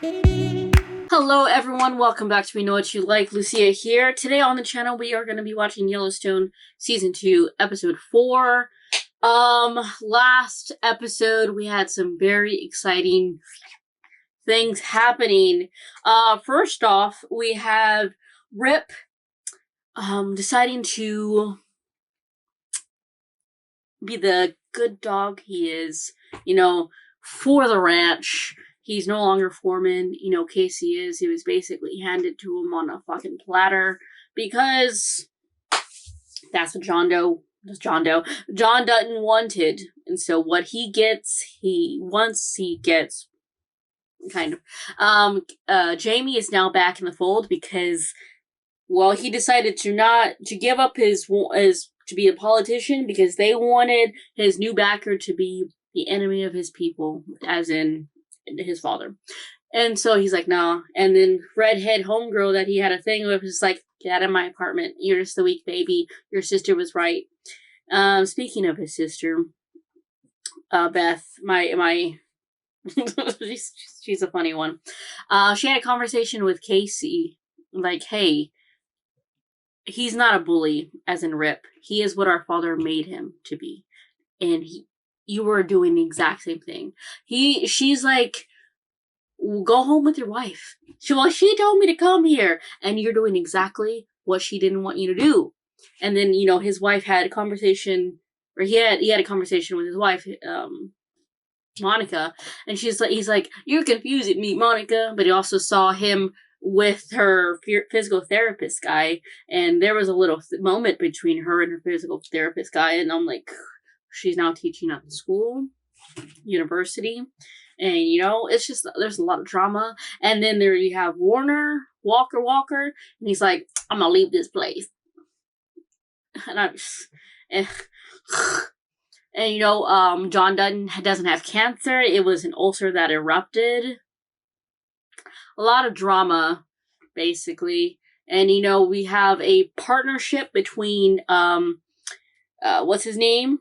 Hello everyone, welcome back to We Know What You Like. Lucia here. Today on the channel we are going to be watching Yellowstone Season 2, Episode 4. Last episode we had some very exciting things happening. First off, we have Rip deciding to be the good dog he is, for the ranch. He's no longer foreman, Casey is. He was basically handed to him on a fucking platter because that's what John Dutton wanted. And so what he gets, he gets, kind of. Jamie is now back in the fold because, well, he decided to give up his to be a politician because they wanted his new backer to be the enemy of his people, as in his father. And so he's like, nah. And then redhead homegirl that he had a thing with is like, get out of my apartment. You're just a weak baby. Your sister was right. Speaking of his sister, Beth, my she's a funny one. She had a conversation with Casey, like, hey, he's not a bully, as in Rip. He is what our father made him to be. And you were doing the exact same thing. She's like, go home with your wife. She told me to come here, and you're doing exactly what she didn't want you to do. And then, his wife had a conversation, or he had a conversation with his wife, Monica, and he's like, you're confusing me, Monica. But he also saw him with her physical therapist guy, and there was a little moment between her and her physical therapist guy, and I'm like, she's now teaching at the school, university, and it's just, there's a lot of drama. And then there you have Walker, and he's like, I'm gonna leave this place. And I'm just, and John Dutton doesn't have cancer. It was an ulcer that erupted. A lot of drama, basically. And we have a partnership between what's his name?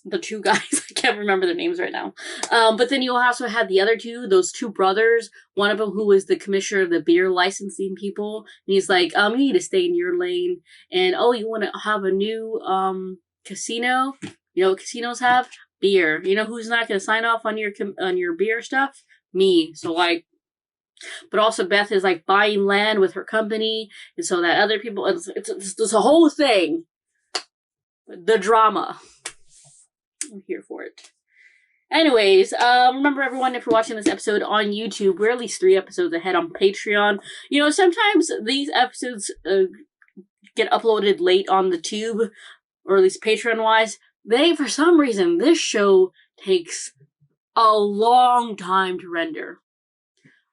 The two guys, I can't remember their names right now. But then you also have the other two, those two brothers. One of them who was the commissioner of the beer licensing people. And he's like, you need to stay in your lane. And, you want to have a new casino? You know what casinos have? Beer. You know who's not going to sign off on your beer stuff? Me. So, but also Beth is, buying land with her company. And so that other people, it's a whole thing. The drama. I'm here for it. Anyways, remember everyone, if you're watching this episode on YouTube, we're at least 3 episodes ahead on Patreon. Sometimes these episodes get uploaded late on the tube, or at least Patreon-wise. For some reason, this show takes a long time to render.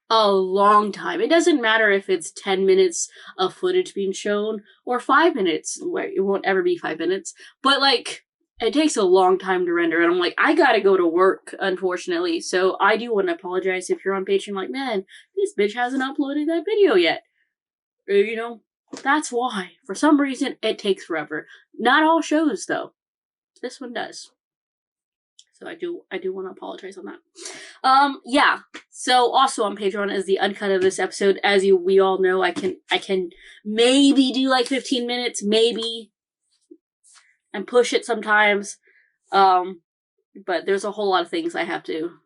A long time. It doesn't matter if it's 10 minutes of footage being shown, or 5 minutes, where it won't ever be 5 minutes, but it takes a long time to render, and I'm like, I gotta go to work, unfortunately. So I do want to apologize if you're on Patreon, man, this bitch hasn't uploaded that video yet. That's why. For some reason, it takes forever. Not all shows, though. This one does. So I do want to apologize on that. Yeah. So also on Patreon is the uncut of this episode. As we all know, I can maybe do 15 minutes, maybe, and push it sometimes. But there's a whole lot of things I have to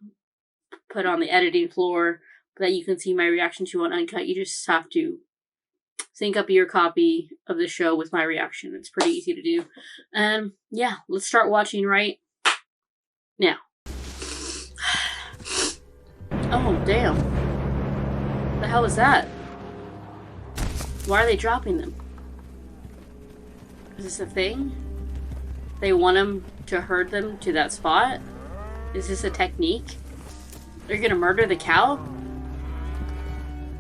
put on the editing floor that you can see my reaction to on Uncut. You just have to sync up your copy of the show with my reaction. It's pretty easy to do. And yeah, let's start watching right now. Oh, damn. The hell is that? Why are they dropping them? Is this a thing? They want him to herd them to that spot? Is this a technique? They're gonna murder the cow?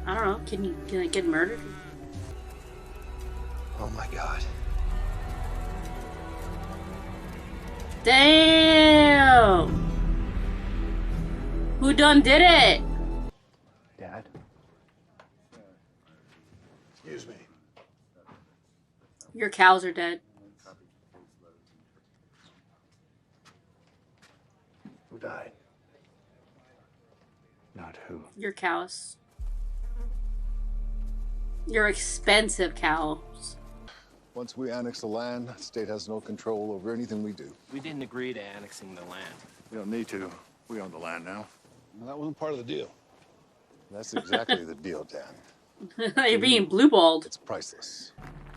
I don't know. Can it get murdered? Oh my god. Damn! Who done did it? Dad? Excuse me. Your cows are dead. Who died? Not who. Your cows. Your expensive cows. Once we annex the land, the state has no control over anything we do. We didn't agree to annexing the land. We don't need to. We own the land now. Well, that wasn't part of the deal. That's exactly the deal, Dan. You're being blue-balled. It's priceless.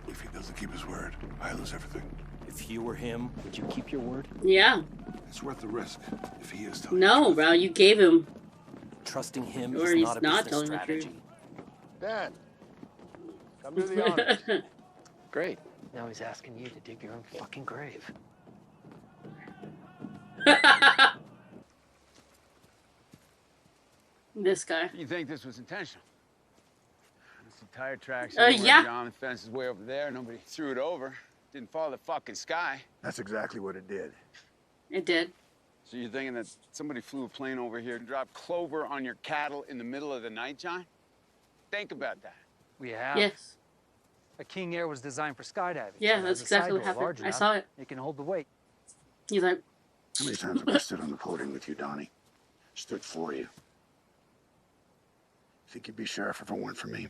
If he doesn't keep his word, I lose everything. If you were him, would you keep your word? Yeah. It's worth the risk if he is telling No, the truth. bro, you gave him. Trusting him Or is he's not a not business telling the strategy. truth. Dan, come to the honors. Great. Now he's asking you to dig your own fucking grave. This guy. You think this was intentional? Some tire tracks Yeah. everywhere, John. The fence is way over there. Nobody threw it over. Didn't fall the fucking sky. That's exactly what it did. It did. So you're thinking that somebody flew a plane over here and dropped clover on your cattle in the middle of the night, John? Think about that. We have. Yes. A King Air was designed for skydiving. Yeah, It that's has a exactly what sidewall happened. large I enough, saw it. It can hold the weight. He's like, How many times have I stood on the podium with you, Donnie? Stood for you. Think you'd be sheriff if it weren't for me?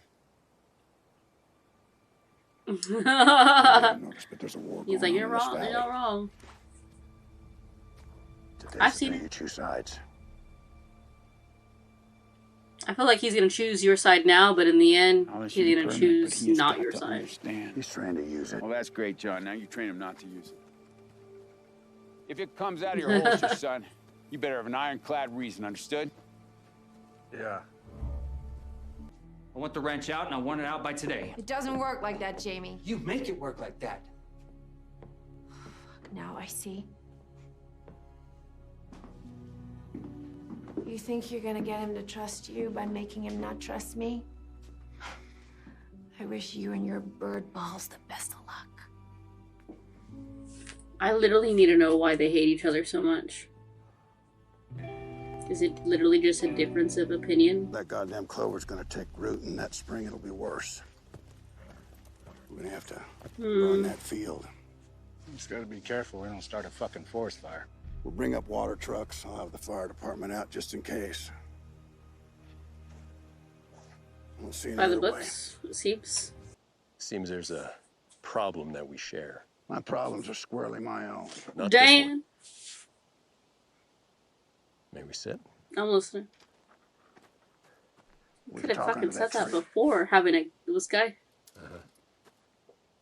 I didn't notice, but there's a war he's going like, on you're in this wrong. valley. You're not wrong. Today's I've the seen day it. You choose sides. I feel like he's gonna choose your side now, but in the end, I'll he's issue the gonna permit, choose but he has not got your to side. understand. He's trying to use it. Well, that's great, John. Now you train him not to use it. If it comes out of your holster, son, you better have an ironclad reason, understood? Yeah. I want the wrench out, and I want it out by today. It doesn't work like that, Jamie. You make it work like that. Now I see. You think you're gonna get him to trust you by making him not trust me? I wish you and your bird balls the best of luck. I literally need to know why they hate each other so much. Is it literally just a difference of opinion? That goddamn clover's gonna take root, and that spring it'll be worse. We're gonna have to burn that field. Just gotta be careful we don't start a fucking forest fire. We'll bring up water trucks. I'll have the fire department out just in case. We'll see By the another way. books, it seems. Seems there's a problem that we share. My problems are squarely my own. Not this one. Dan, May we sit? I'm listening. We Could were have talking fucking to said that tree. before having this guy.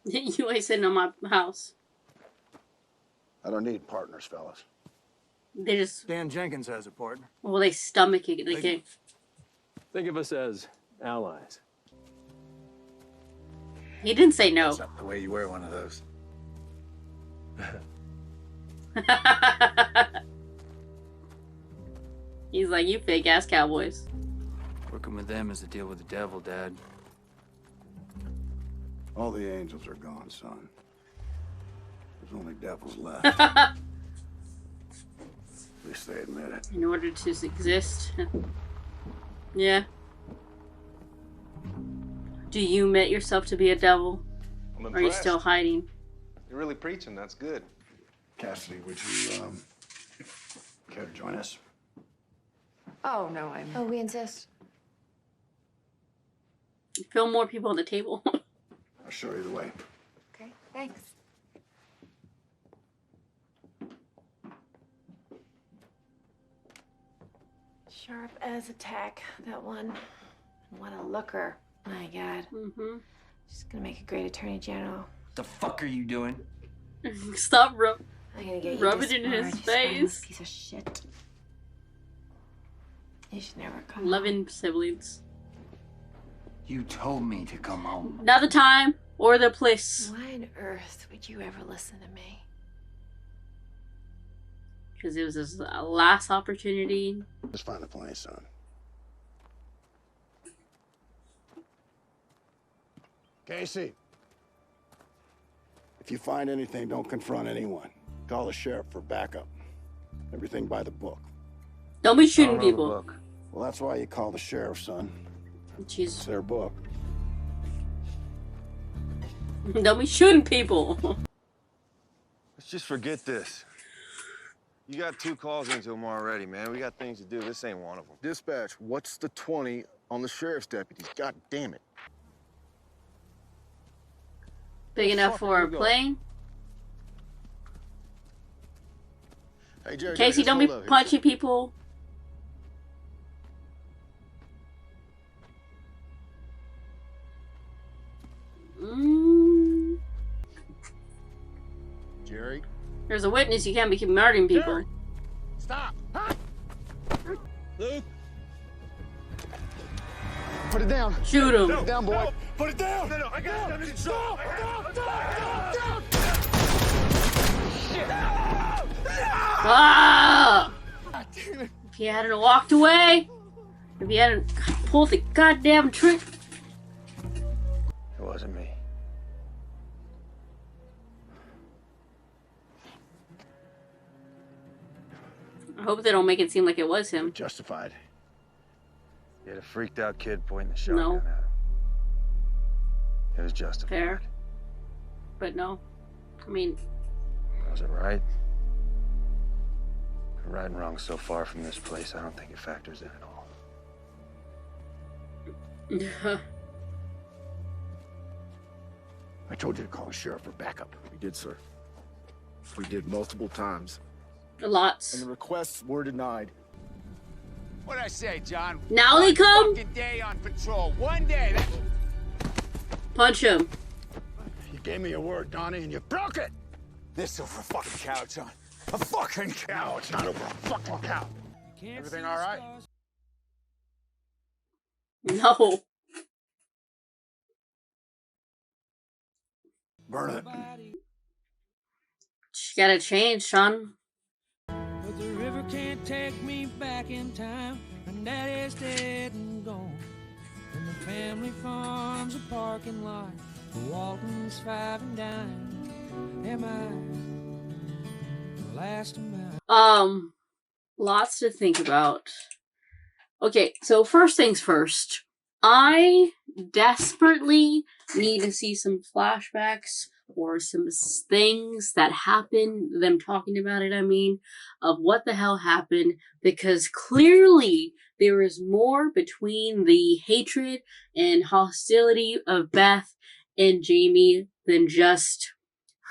You ain't sitting on my house. I don't need partners, fellas. They just, Dan Jenkins has a partner. well, they stomach it. They can't. Think of us as allies. He didn't say no. That's not the way you wear one of those. He's like, you fake ass cowboys. Working with them is a deal with the devil, Dad. All the angels are gone, son. There's only devils left. At least they admit it. In order to exist. Yeah. Do you admit yourself to be a devil? I'm Or impressed. are you still hiding? You're really preaching. That's good. Cassidy, would you, care to join us? Oh, no, I'm... Oh, we insist. Fill more people on the table. I'll show you the way. Okay, thanks. Sharp as a tack, that one. What a looker. My God. Mm-hmm. She's gonna make a great attorney general. The fuck are you doing? Stop I'm gonna get you Rub it in disbarred, his you spineless face. piece of shit. You should never come. loving siblings. You told me to come home. Not the time or the place. Why on earth would you ever listen to me? Because it was his last opportunity. Just find the plane, son. Casey. If you find anything, don't confront anyone. Call the sheriff for backup. Everything by the book. Don't be shooting people. Well, that's why you call the sheriff, son. It's Jesus. their book. Don't be shooting people. Let's just forget this. You got 2 calls into him already, man. We got things to do. This ain't one of them. Dispatch, what's the 20 on the sheriff's deputies? God damn it. Big enough for a plane? Hey, Jerry, Casey, don't be punching people. Jerry? There's a witness. You can't be murdering people. Jerry. Stop! Luke! Put it down. Shoot him. Put it down, boy. No. Put it down! No, I got it. Stop! Ah! If he hadn't walked away, if he hadn't pulled the goddamn trick. It wasn't me. I hope they don't make it seem like it was him. Justified. You had a freaked out kid pointing the shotgun No. at him. It was justified. Fair. But no. I mean... Was it right? Right and wrong so far from this place, I don't think it factors in at all. I told you to call the sheriff for backup. We did, sir. We did multiple times. Lots. And the requests were denied. What'd I say, John? Now they come? One day on patrol. One day. That's... Punch him. You gave me your word, Donnie, and you broke it! This over a fucking cow, John. A fucking cow. No, it's not over a fucking cow. Everything all right? No. Burn it. You gotta change, Sean. But the river can't take me back in time. And daddy's dead and gone. And the family farm's a parking lot. The Walton's 5 and dime. Am I the last of mine? Lots to think about. Okay, so first things first. I desperately need to see some flashbacks or some things that happened, them talking about it, I mean, of what the hell happened, because clearly there is more between the hatred and hostility of Beth and Jamie than just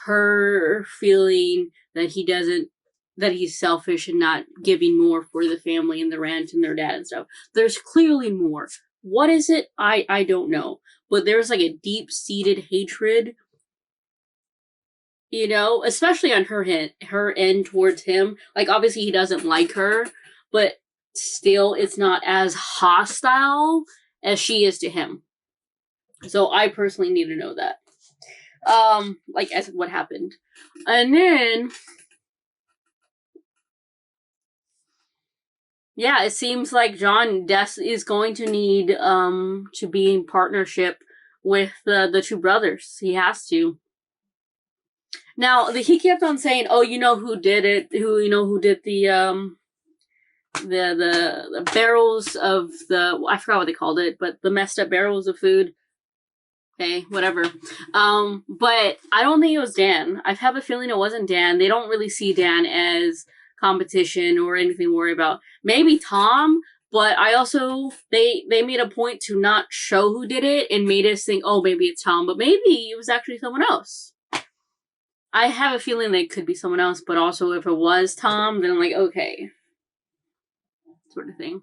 her feeling that he's selfish and not giving more for the family and the rent and their dad and stuff. There's clearly more. What is it? I don't know. But there's like a deep-seated hatred, you know, especially on her end towards him. Like, obviously he doesn't like her, but still it's not as hostile as she is to him. So I personally need to know that. Like, as what happened. And then... yeah, it seems like John is going to need to be in partnership with the two brothers. He has to. Now, he kept on saying, "Oh, you know who did it? Who did the barrels of the, I forgot what they called it, but the messed up barrels of food." Okay, whatever. But I don't think it was Dan. I have a feeling it wasn't Dan. They don't really see Dan as competition or anything to worry about. Maybe Tom, but I also, they made a point to not show who did it and made us think, oh, maybe it's Tom, but maybe it was actually someone else. I have a feeling they could be someone else, but also if it was Tom, then I'm like, okay. Sort of thing.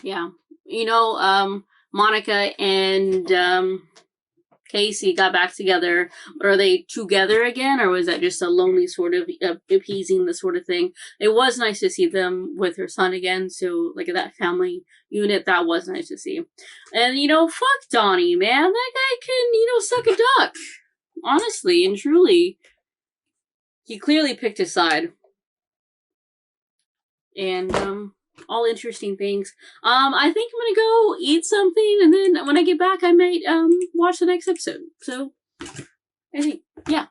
Yeah. You know, Monica and, Casey got back together, but are they together again, or was that just a lonely sort of appeasing the sort of thing? It was nice to see them with her son again, so like that family unit, that was nice to see. And you know, fuck Donnie, man, that guy can, you know, suck a duck. Honestly and truly, he clearly picked his side. And all interesting things. I think I'm gonna go eat something, and then when I get back, I might watch the next episode. So I think, yeah.